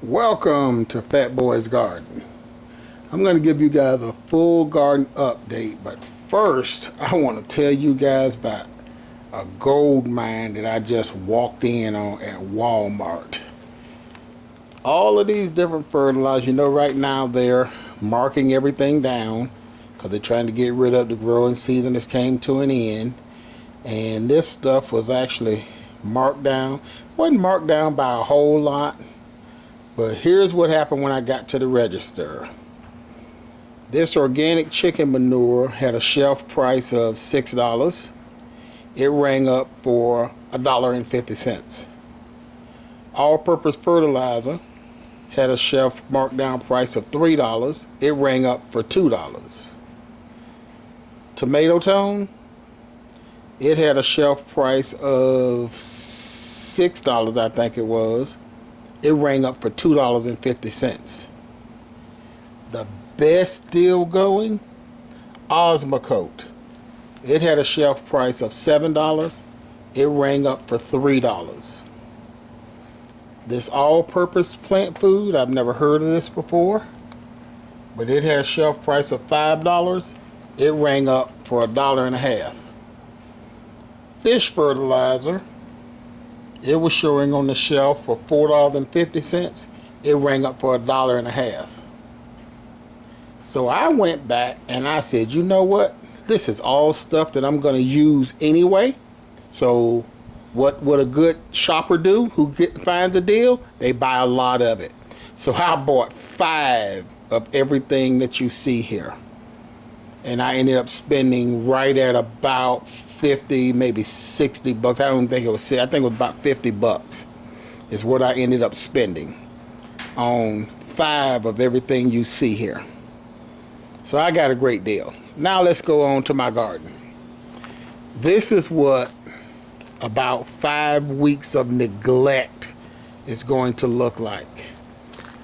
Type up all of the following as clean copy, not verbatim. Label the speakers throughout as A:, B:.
A: Welcome to Fat Boy's Garden. I'm going to give you guys a full garden update, but first I want to tell you guys about a gold mine that I just walked in on at Walmart. All of these different fertilizers, right now they're marking everything down because they're trying to get rid of the growing season that's came to an end. And this stuff was actually marked down. Wasn't marked down by a whole lot. But here's what happened when I got to the register. This organic chicken manure had a shelf price of $6. It rang up for $1.50. All-purpose fertilizer had a shelf marked down price of $3. It rang up for $2. Tomato tone, it had a shelf price of $6, I think it was. It rang up for $2.50. The best deal going, Osmocote. It had a shelf price of $7. It rang up for $3. This all-purpose plant food, I've never heard of this before, but it had a shelf price of $5. It rang up for $1.50. Fish fertilizer, it was showing on the shelf for $4.50. It rang up for $1.50. So I went back and I said, you know what? This is all stuff that I'm going to use anyway. So what would a good shopper do who finds a deal? They buy a lot of it. So I bought 5 of everything that you see here. And I ended up spending right at about 50, maybe 60 bucks. I don't think it was, I think it was about 50 bucks is what I ended up spending on 5 of everything you see here. So I got a great deal. Now let's go on to my garden. This is what about 5 weeks of neglect is going to look like.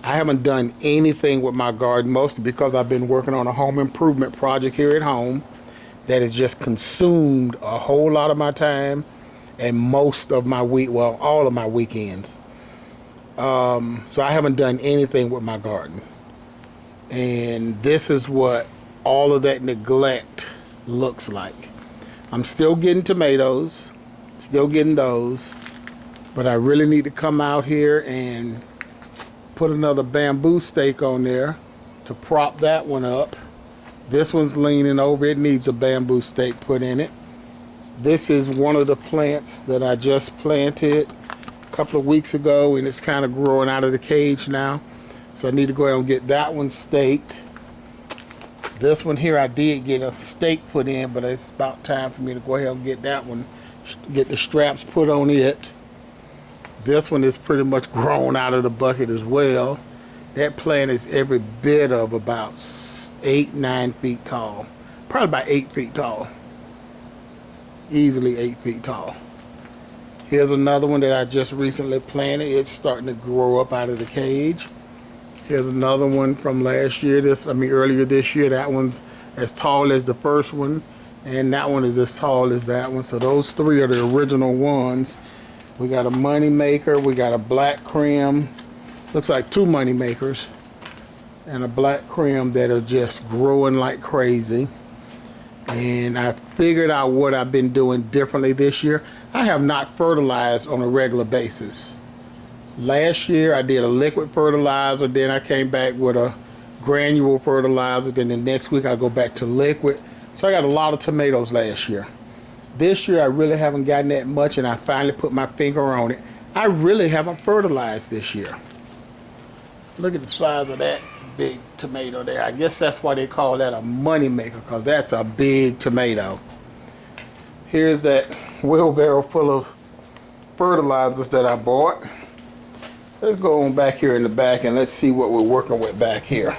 A: I haven't done anything with my garden, mostly because I've been working on a home improvement project here at home that has just consumed a whole lot of my time and most of my all of my weekends. So I haven't done anything with my garden. And this is what all of that neglect looks like. I'm still getting tomatoes, still getting those, but I really need to come out here and put another bamboo stake on there to prop that one up. This one's leaning over. It needs a bamboo stake put in it. This is one of the plants that I just planted a couple of weeks ago, and it's kind of growing out of the cage now. So I need to go ahead and get that one staked. This one here, I did get a stake put in, but it's about time for me to go ahead and get that one, get the straps put on it. This one is pretty much grown out of the bucket as well. That plant is every bit of about 8-9 feet tall. Probably about 8 feet tall. Easily 8 feet tall. Here's another one that I just recently planted. It's starting to grow up out of the cage. Here's another one from last year. Earlier this year. That one's as tall as the first one. And that one is as tall as that one. So those 3 are the original ones. We got a money maker, we got a black creme, looks like 2 money makers, and a black creme that are just growing like crazy. And I figured out what I've been doing differently this year. I have not fertilized on a regular basis. Last year I did a liquid fertilizer, then I came back with a granule fertilizer, then the next week I go back to liquid. So I got a lot of tomatoes last year. This year I really haven't gotten that much, and I finally put my finger on it. I really haven't fertilized this year. Look at the size of that big tomato there. I guess that's why they call that a money maker, because that's a big tomato. Here's that wheelbarrow full of fertilizers that I bought. Let's go on back here in the back and let's see what we're working with back here.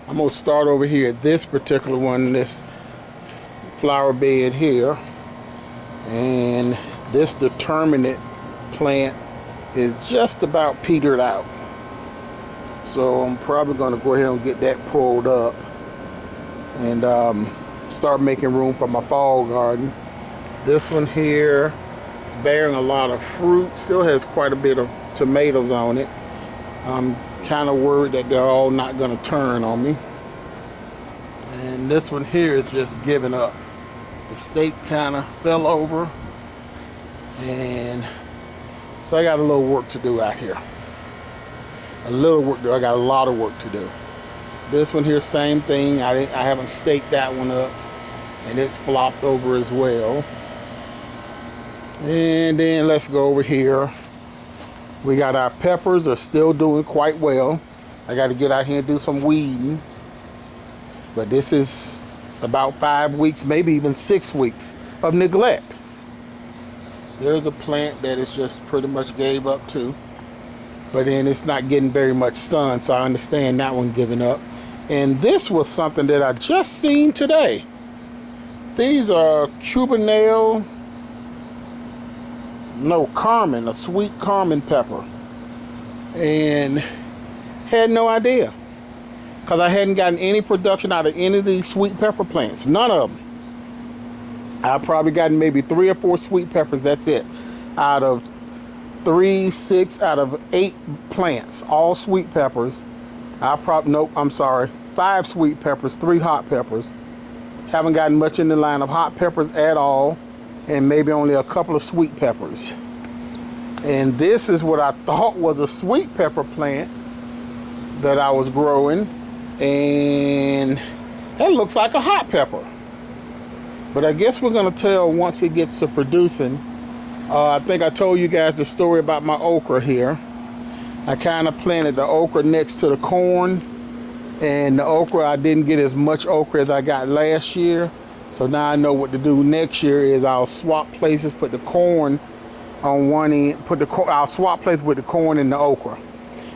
A: I'm going to start over here at this particular one, this flower bed here, and this determinate plant is just about petered out, so I'm probably going to go ahead and get that pulled up and start making room for my fall garden. This one here is bearing a lot of fruit, still has quite a bit of tomatoes on it. I'm kind of worried that they're all not going to turn on me. And this one here is just giving up. The stake kind of fell over, and so I got a little work to do out here. A little work to do. I got a lot of work to do. This one here, same thing. I haven't staked that one up, and it's flopped over as well. And then let's go over here. We got our peppers are still doing quite well. I got to get out here and do some weeding. But this is about 5 weeks, maybe even 6 weeks of neglect. There's a plant that it's just pretty much gave up to. But then it's not getting very much sun, so I understand that one giving up. And this was something that I just seen today. These are Cubanelle, no, Carmen, a sweet Carmen pepper. And had no idea. Because I hadn't gotten any production out of any of these sweet pepper plants. None of them. I've probably gotten maybe 3 or 4 sweet peppers, that's it. Out of 6 out of 8 plants, all sweet peppers. Nope, I'm sorry. 5 sweet peppers, 3 hot peppers. Haven't gotten much in the line of hot peppers at all. And maybe only a couple of sweet peppers. And this is what I thought was a sweet pepper plant that I was growing. And that looks like a hot pepper. But I guess we're going to tell once it gets to producing. I think I told you guys the story about my okra here. I kind of planted the okra next to the corn. And the okra, I didn't get as much okra as I got last year. So now I know what to do next year is I'll swap places, put the corn on one end, I'll swap places with the corn and the okra.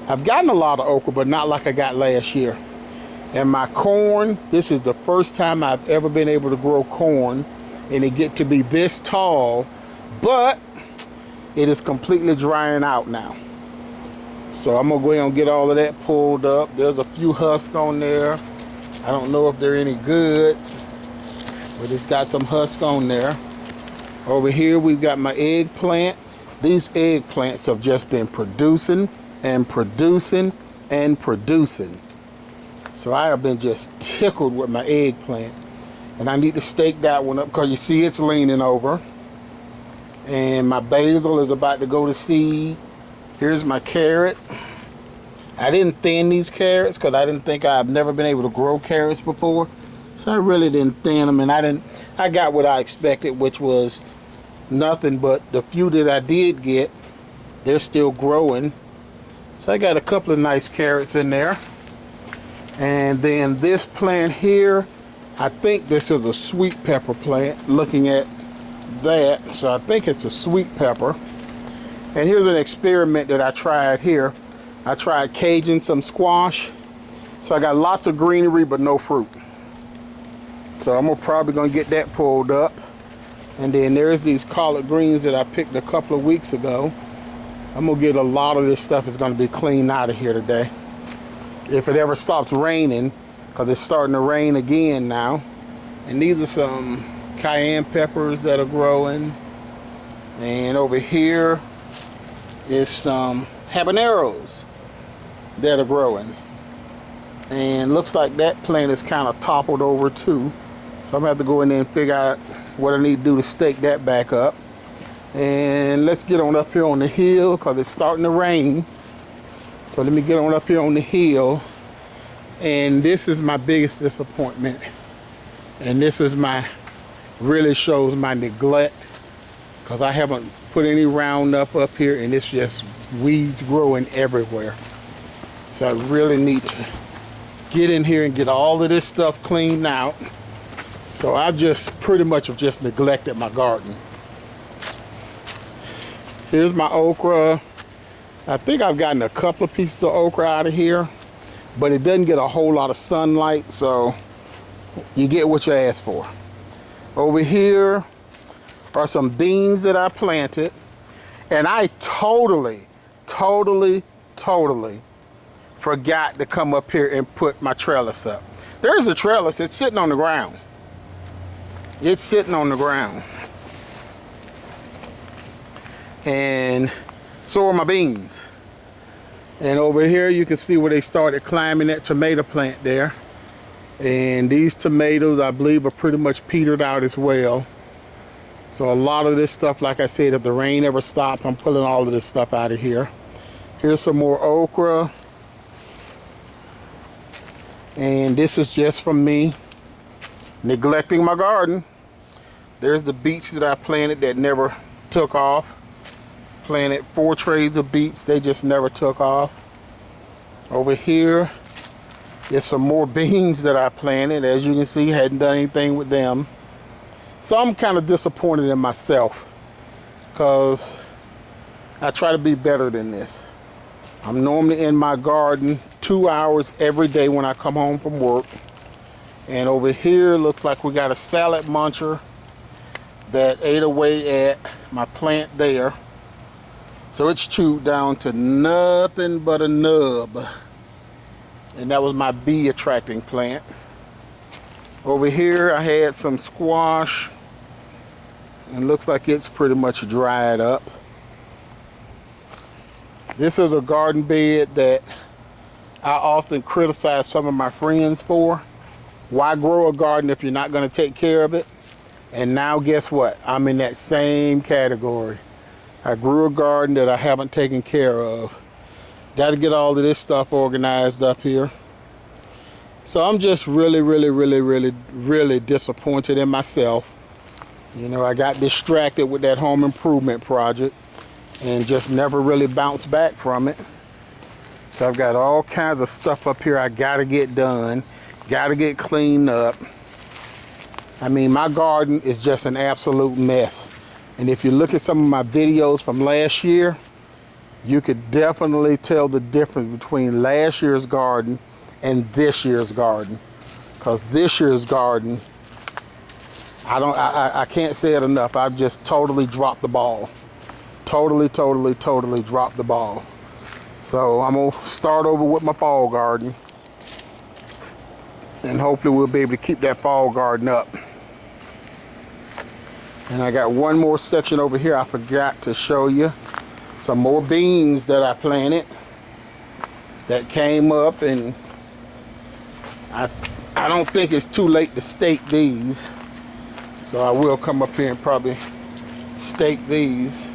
A: I've gotten a lot of okra, but not like I got last year. And my corn, this is the first time I've ever been able to grow corn and it get to be this tall, but it is completely drying out now. So I'm gonna go ahead and get all of that pulled up. There's a few husks on there. I don't know if they're any good, but it's got some husk on there. Over here we've got my eggplant. These eggplants have just been producing and producing and producing. So I have been just tickled with my eggplant. And I need to stake that one up because you see it's leaning over. And my basil is about to go to seed. Here's my carrot. I didn't thin these carrots because I didn't think I've never been able to grow carrots before. So I really didn't thin them, and I got what I expected, which was nothing, but the few that I did get, they're still growing. So I got a couple of nice carrots in there. And then this plant here, I think this is a sweet pepper plant, looking at that. So I think it's a sweet pepper. And here's an experiment that I tried here. I tried caging some squash. So I got lots of greenery, but no fruit. So I'm probably gonna get that pulled up. And then there's these collard greens that I picked a couple of weeks ago. I'm gonna get a lot of this stuff is gonna be cleaned out of here today. If it ever stops raining, because it's starting to rain again now. And these are some cayenne peppers that are growing. And over here is some habaneros that are growing. And looks like that plant is kind of toppled over too. So I'm gonna have to go in there and figure out what I need to do to stake that back up. And let's get on up here on the hill because it's starting to rain. So let me get on up here on the hill. And this is my biggest disappointment. And this is really shows my neglect because I haven't put any Roundup up here and it's just weeds growing everywhere. So I really need to get in here and get all of this stuff cleaned out. So I just pretty much have just neglected my garden. Here's my okra. I think I've gotten a couple of pieces of okra out of here, but it doesn't get a whole lot of sunlight, so you get what you ask for. Over here are some beans that I planted, and I totally forgot to come up here and put my trellis up. There's a trellis, it's sitting on the ground. It's sitting on the ground. And so are my beans. And over here you can see where they started climbing that tomato plant there. And these tomatoes, I believe, are pretty much petered out as well. So a lot of this stuff, like I said, if the rain ever stops, I'm pulling all of this stuff out of here. Here's some more okra. And this is just from me neglecting my garden. There's the beets that I planted that never took off. Planted 4 trays of beets, they just never took off. Over here is some more beans that I planted. As you can see, hadn't done anything with them. So I'm kind of disappointed in myself because I try to be better than this. I'm normally in my garden 2 hours every day when I come home from work. And over here looks like we got a salad muncher that ate away at my plant there. So it's chewed down to nothing but a nub. And that was my bee attracting plant. Over here I had some squash. And looks like it's pretty much dried up. This is a garden bed that I often criticize some of my friends for. Why grow a garden if you're not going to take care of it? And now guess what? I'm in that same category. I grew a garden that I haven't taken care of. Got to get all of this stuff organized up here. So I'm just really disappointed in myself. You know, I got distracted with that home improvement project and just never really bounced back from it. So I've got all kinds of stuff up here I got to get done. Got to get cleaned up. I mean, my garden is just an absolute mess. And if you look at some of my videos from last year, you could definitely tell the difference between last year's garden and this year's garden. Because this year's garden, I can't say it enough. I've just totally dropped the ball. Totally dropped the ball. So I'm gonna start over with my fall garden. And hopefully we'll be able to keep that fall garden up. And I got one more section over here I forgot to show you. Some more beans that I planted that came up, and I don't think it's too late to stake these. So I will come up here and probably stake these.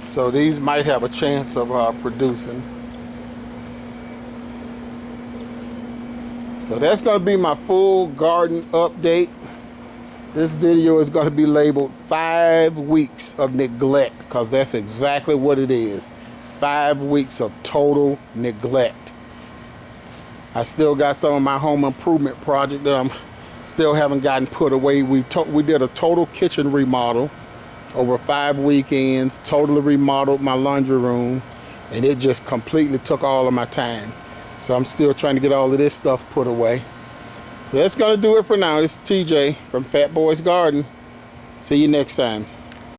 A: So these might have a chance of producing. So that's going to be my full garden update. This video is going to be labeled 5 weeks of neglect, because that's exactly what it is. 5 weeks of total neglect. I still got some of my home improvement project that I'm still haven't gotten put away. We did a total kitchen remodel over 5 weekends, totally remodeled my laundry room, and it just completely took all of my time. So I'm still trying to get all of this stuff put away. So that's going to do it for now. This is TJ from Fat Boys Garden. See you next time.